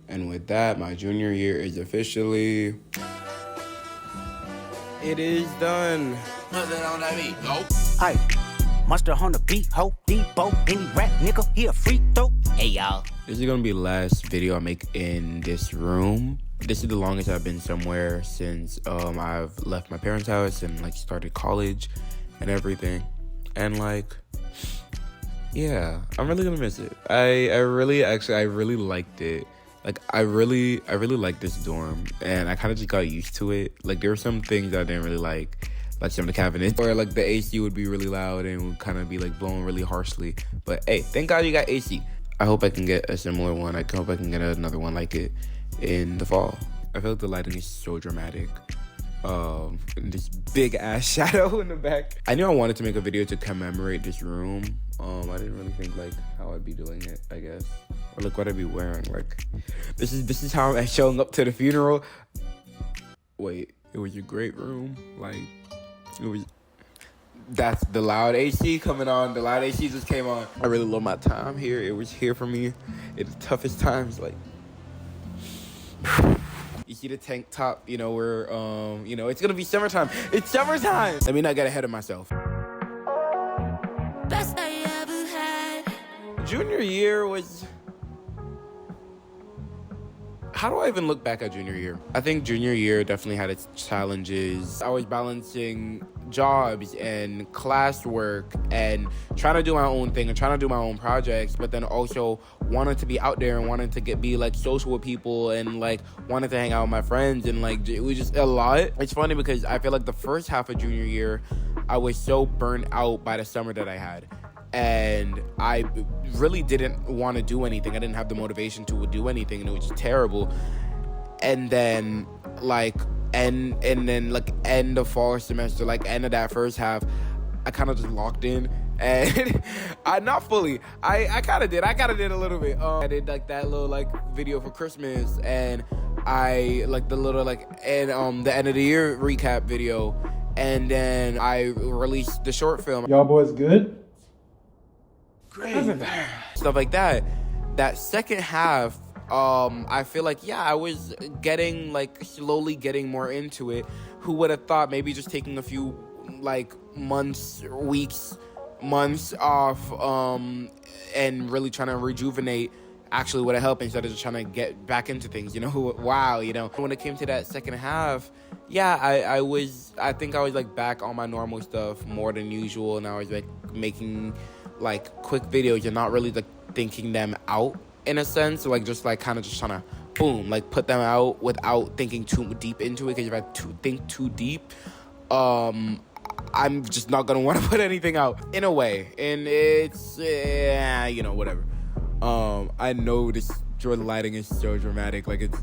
And with that, my junior year is officially... It is done. Nothing on that beat, go. Aye, monster on the beat, ho, Debo, any rap nigga, he a free throw. Hey y'all. This is gonna be the last video I make in this room. This is the longest I've been somewhere since I've left my parents' house and like started college and everything. And like, yeah, I'm really gonna miss it. I really liked it. Like I really liked this dorm, and I kind of just got used to it. Like there were some things I didn't really like some of the cabinets, or like the AC would be really loud and would kind of be like blowing really harshly. But hey, thank God you got AC. I hope I can get a similar one. I hope I can get another one like it in the fall. I feel like the lighting is so dramatic. This big ass shadow in the back. I knew I wanted to make a video to commemorate this room. I didn't really think like how I'd be doing it, I guess, or like what I'd be wearing. Like this is how I'm showing up to the funeral. Wait, it was a great room. Like it was. That's the loud AC coming on. The loud AC just came on. I really love my time here. It was here for me in the toughest times. Like. You see the tank top, you know, where, it's gonna be summertime. It's summertime! Let me not get ahead of myself. Best I ever had. Junior year was... How do I even look back at junior year? I think junior year definitely had its challenges. I was balancing jobs and classwork and trying to do my own thing and trying to do my own projects, but then also wanting to be out there and wanting to be like social with people and like wanting to hang out with my friends, and like it was just a lot. It's funny because I feel like the first half of junior year, I was so burnt out by the summer that I had. And I really didn't want to do anything. I didn't have the motivation to do anything, and it was just terrible. And then end of fall semester, like end of that first half, I kind of just locked in. And I not fully. I kind of did a little bit. I did like that little like video for Christmas, and I like the little like and the end of the year recap video, and then I released the short film. Y'all boys good? Stuff like that. That second half, I feel like, yeah, I was slowly getting more into it. Who would have thought maybe just taking a few like months off and really trying to rejuvenate actually would have helped instead of just trying to get back into things, you know? Wow, you know? When it came to that second half, yeah, I think I was like back on my normal stuff more than usual, and I was like making like quick videos and not really like thinking them out in a sense, like just like kind of just trying to boom, like put them out without thinking too deep into it, because if I think too deep, I'm just not gonna want to put anything out in a way, and it's whatever. I know this lighting is so dramatic, like it's.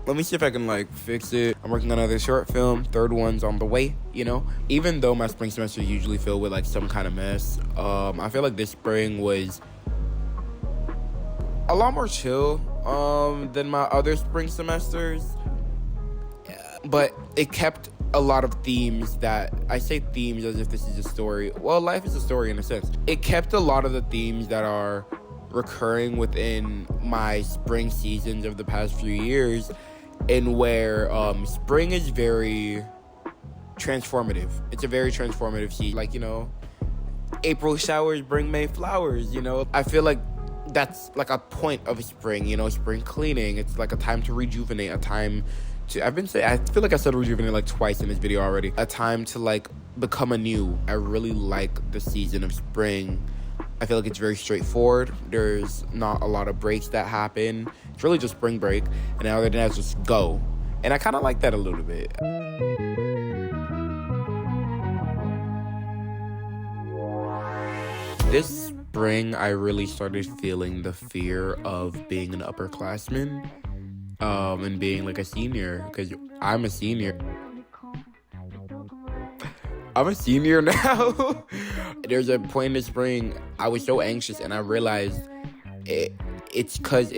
Let me see if I can like fix it. I'm working on another short film. Third one's on the way, you know? Even though my spring semester is usually filled with like some kind of mess, I feel like this spring was a lot more chill than my other spring semesters. Yeah. But it kept a lot of themes that, I say themes as if this is a story. Well, life is a story in a sense. It kept a lot of the themes that are recurring within my spring seasons of the past few years, in where spring is very transformative. It's a very transformative season. Like, you know, April showers bring May flowers, you know? I feel like that's like a point of spring, you know, spring cleaning. It's like a time to rejuvenate, a time to, I feel like I said rejuvenate like twice in this video already. A time to like become anew. I really like the season of spring. I feel like it's very straightforward. There's not a lot of breaks that happen. It's really just spring break. And other than that, just go. And I kind of like that a little bit. This spring, I really started feeling the fear of being an upperclassman and being like a senior, because I'm a senior. I'm a senior now. There's a point in the spring I was so anxious, and I realized it's because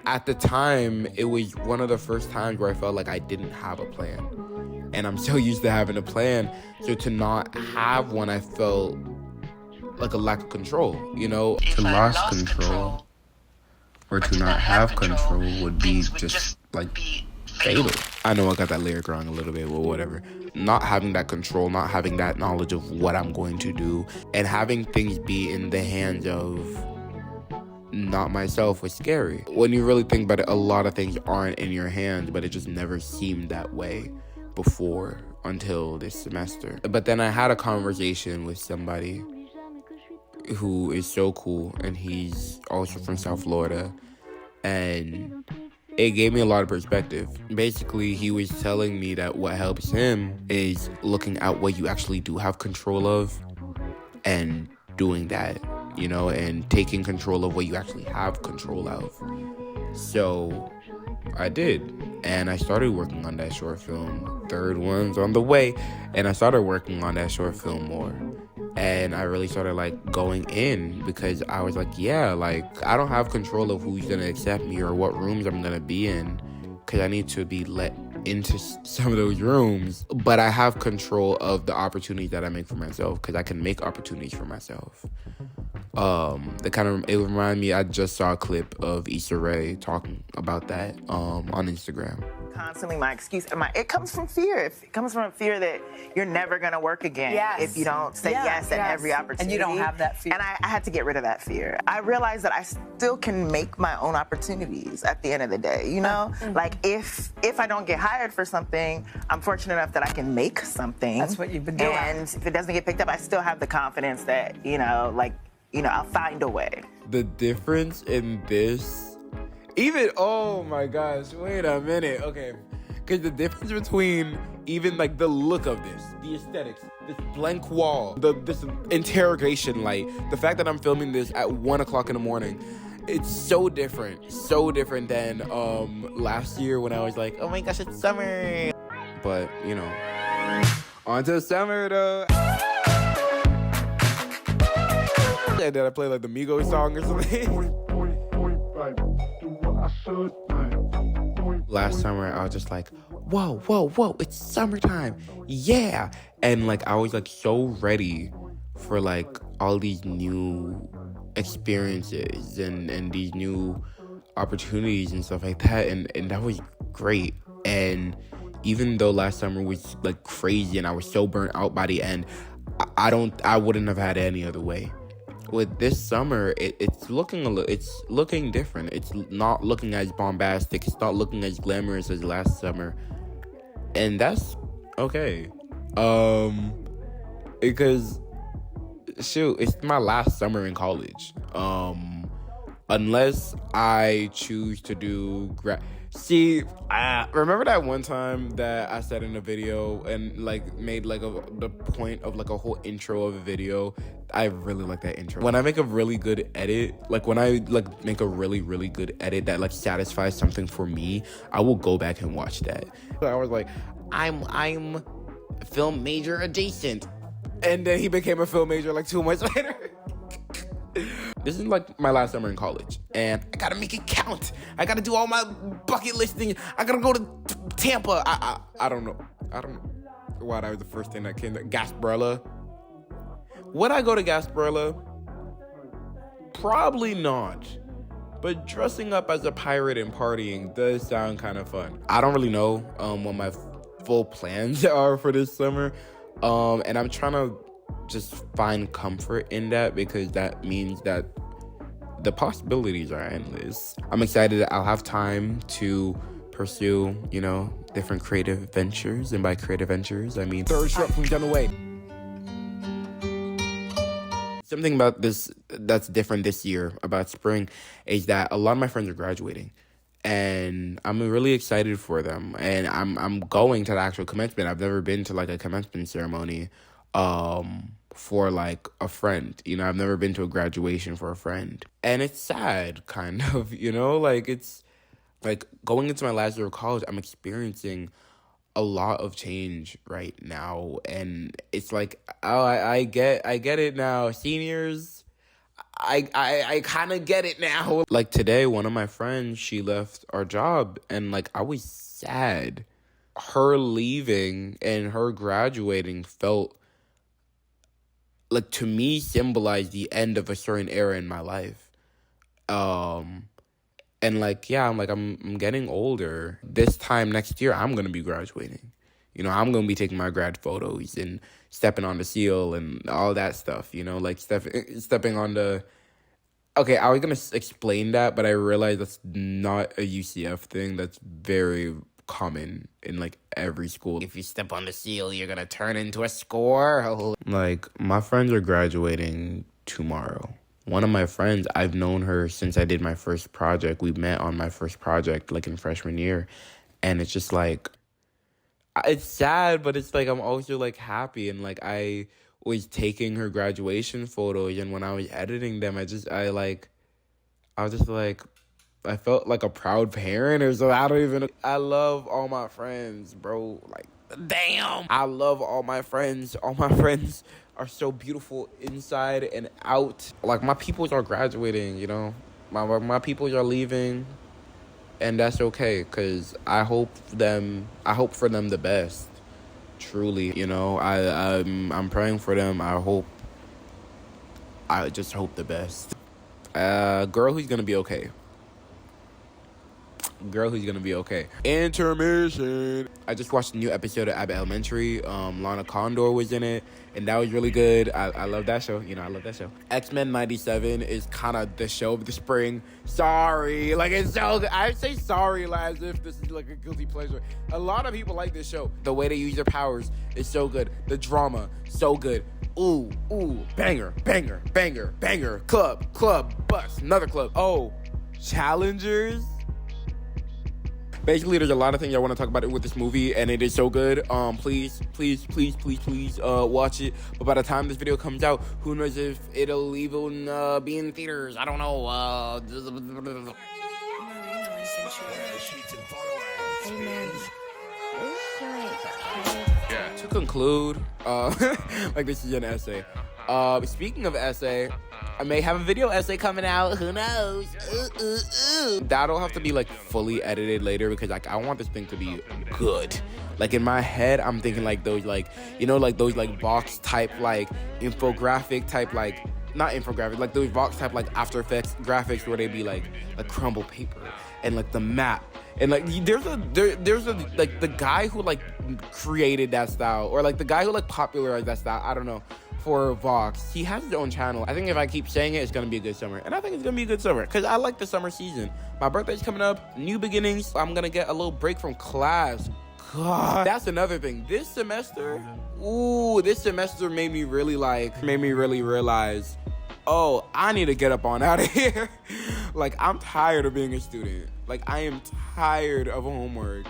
at the time, it was one of the first times where I felt like I didn't have a plan. And I'm so used to having a plan. So to not have one, I felt like a lack of control, you know? To lose control. or to not have control would be just like fatal. I know I got that lyric wrong a little bit, but whatever. Not having that control, not having that knowledge of what I'm going to do, and having things be in the hands of not myself was scary. When you really think about it, a lot of things aren't in your hands, but it just never seemed that way before until this semester. But then I had a conversation with somebody who is so cool, and he's also from South Florida, and it gave me a lot of perspective. Basically, he was telling me that what helps him is looking at what you actually do have control of and doing that, you know, and taking control of what you actually have control of. So I did, and I started working on that short film. Third one's on the way, and I started working on that short film more. And I really started like going in, because I was like, yeah, like I don't have control of who's gonna accept me or what rooms I'm gonna be in, because I need to be let into some of those rooms. But I have control of the opportunities that I make for myself, because I can make opportunities for myself. It reminded me, I just saw a clip of Issa Rae talking about that on Instagram. Constantly my excuse, and it comes from fear. It comes from a fear that you're never gonna work again if you don't say yes at every opportunity. And you don't have that fear. And I had to get rid of that fear. I realized that I still can make my own opportunities at the end of the day, you know? Like if I don't get hired for something, I'm fortunate enough that I can make something. That's what you've been doing. And if it doesn't get picked up, I still have the confidence that, I'll find a way. The difference in this, oh my gosh, wait a minute, okay. Because the difference between even like the look of this, the aesthetics, this blank wall, this interrogation light, the fact that I'm filming this at 1 o'clock in the morning, it's so different than last year when I was like, oh my gosh, it's summer. But, on to summer though. And then I play like the Migos song or something. Last summer, I was just like, whoa, it's summertime. Yeah. And like, I was like so ready for like all these new experiences and these new opportunities and stuff like that. And that was great. And even though last summer was like crazy and I was so burnt out by the end, I wouldn't have had it any other way. With this summer, it's looking different. It's not looking as bombastic. It's not looking as glamorous as last summer, and that's okay. Because shoot, it's my last summer in college. Unless I choose to do remember that one time that I said in a video and like made like the point of like a whole intro of a video? I really like that intro. When I make a really good edit, like when I like make a really, really good edit that like satisfies something for me, I will go back and watch that. So I was like, I'm film major adjacent. And then he became a film major like 2 months later. This is like my last summer in college, and I gotta make it count. I gotta do all my bucket listing. I gotta go to Tampa. I don't know why that was the first thing that came to Gasparilla. Would I go to Gasparilla? Probably not. But dressing up as a pirate and partying does sound kind of fun. I don't really know what my full plans are for this summer, and I'm trying to just find comfort in that, because that means that the possibilities are endless. I'm excited that I'll have time to pursue, different creative ventures. And by creative ventures, I mean third short from done away. Something about this that's different this year about spring is that a lot of my friends are graduating. And I'm really excited for them. And I'm going to the actual commencement. I've never been to like a commencement ceremony for like a friend. I've never been to a graduation for a friend. And it's sad, kind of, like it's like going into my last year of college, I'm experiencing a lot of change right now. And it's like, oh, I get it now. Seniors, I kind of get it now. Like today, one of my friends, she left our job, and like I was sad. Her leaving and her graduating felt like, to me, symbolized the end of a certain era in my life. And like, yeah, I'm getting older. This time next year, I'm going to be graduating. You know, I'm going to be taking my grad photos and stepping on the seal and all that stuff, you know, like stepping on the... Okay, I was going to explain that, but I realized that's not a UCF thing. That's very common in, like, every school. If you step on the seal, you're going to turn into a squirrel. Like, my friends are graduating tomorrow. One of my friends, I've known her since I did my first project. We met on my first project, like, in freshman year. And it's just, like... It's sad, but it's, like, I'm also, like, happy. And, like, I was taking her graduation photos, and when I was editing them, I felt like a proud parent or so. I love all my friends, bro. Like, damn. I love all my friends. All my friends are so beautiful inside and out. Like, my peoples are graduating, you know? My peoples are leaving, and that's okay, because I hope for them the best. Truly, you know, I'm praying for them. I just hope the best. Girl who's gonna be okay. Intermission. I just watched a new episode of Abbott Elementary. Lana Condor was in it, and that was really good. I love that show. You know, I love that show. X-Men 97 is kind of the show of the spring. Sorry. Like, it's so good. I say sorry like, as if this is like a guilty pleasure. A lot of people like this show. The way they use their powers is so good. The drama, so good. Ooh, banger, club, bust, another club. Oh, challengers. Basically, there's a lot of things I want to talk about with this movie, and it is so good. Please, watch it. But by the time this video comes out, who knows if it'll even be in theaters? I don't know. To conclude, like this is an essay. Speaking of essay, I may have a video essay coming out. Who knows? That'll have to be like fully edited later, because like I want this thing to be good. Like in my head, I'm thinking like those like, you know, like those like box type like infographic type like, not infographic, like those box type like After Effects graphics where they be like crumble paper and like the map. And like there's a like the guy who like created that style, or like the guy who like popularized that style, I don't know, for Vox. He has his own channel. I think if I keep saying it, it's gonna be a good summer. And I think it's gonna be a good summer because I like the summer season. My birthday's coming up, new beginnings. I'm gonna get a little break from class. God, that's another thing. This semester made me really realize, oh, I need to get up on out of here. Like, I'm tired of being a student. Like, I am tired of homework.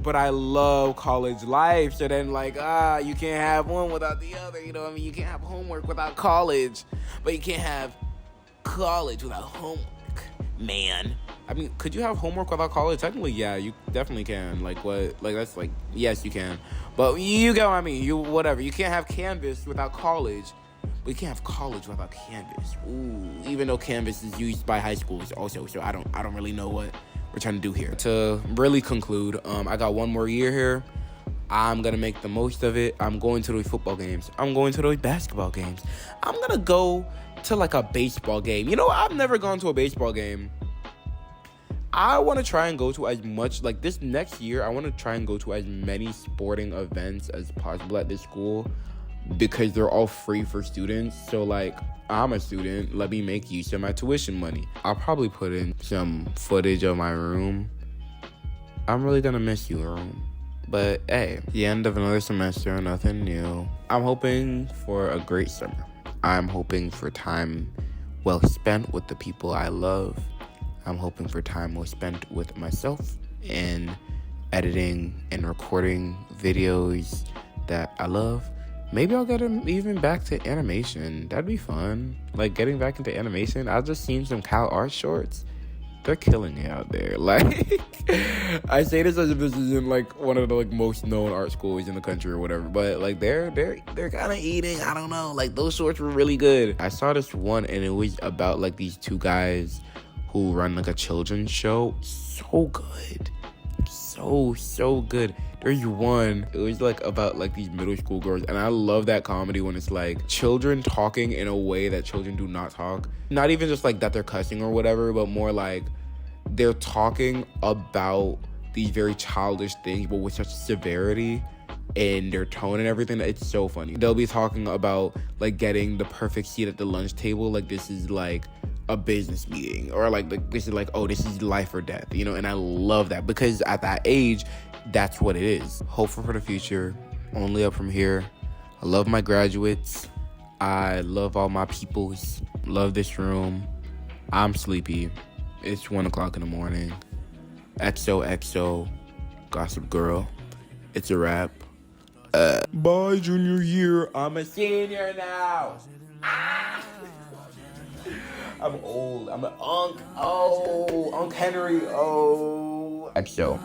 But I love college life. So then, like, you can't have one without the other. You know what I mean? You can't have homework without college. But you can't have college without homework. Man. I mean, could you have homework without college? Technically, yeah, you definitely can. Like, what? Like, that's like, yes, you can. But you get what I mean. Whatever. You can't have Canvas without college. But you can't have college without Canvas. Ooh. Even though Canvas is used by high schools also. So I don't really know what we're trying to do here. To really conclude, I got one more year here. I'm gonna make the most of it. I'm going to those football games. I'm going to those basketball games. I'm gonna go to like a baseball game. You know, I've never gone to a baseball game. I want to try and go to as much, like this next year, I want to try and go to as many sporting events as possible at this school, because they're all free for students. So like, I'm a student, let me make use of my tuition money. I'll probably put in some footage of my room. I'm really gonna miss you, room. But hey, the end of another semester, nothing new. I'm hoping for a great summer. I'm hoping for time well spent with the people I love. I'm hoping for time well spent with myself and editing and recording videos that I love. Maybe I'll get even back to animation. That'd be fun. Like, getting back into animation. I just seen some Cal Art shorts. They're killing it out there. Like, I say this as if this isn't like one of the like most known art schools in the country or whatever, but like they're kind of eating. I don't know. Like, those shorts were really good. I saw this one and it was about like these two guys who run like a children's show. So good. So good. There's one, it was like about like these middle school girls, and I love that comedy when it's like children talking in a way that children do not talk. Not even just like that they're cussing or whatever, but more like they're talking about these very childish things, but with such severity in their tone and everything. It's so funny. They'll be talking about like getting the perfect seat at the lunch table, like this is like a business meeting, or like this is like, oh, this is life or death, you know. And I love that, because at that age, that's what it is. Hopeful for the future, only up from here. I love my graduates, I love all my peoples, love this room. I'm sleepy. It's 1 o'clock in the morning. XOXO, Gossip Girl. It's a wrap. Bye, junior year. I'm a senior now. I'm old. I'm an Unc. Oh, Unc Henry. Oh. XO.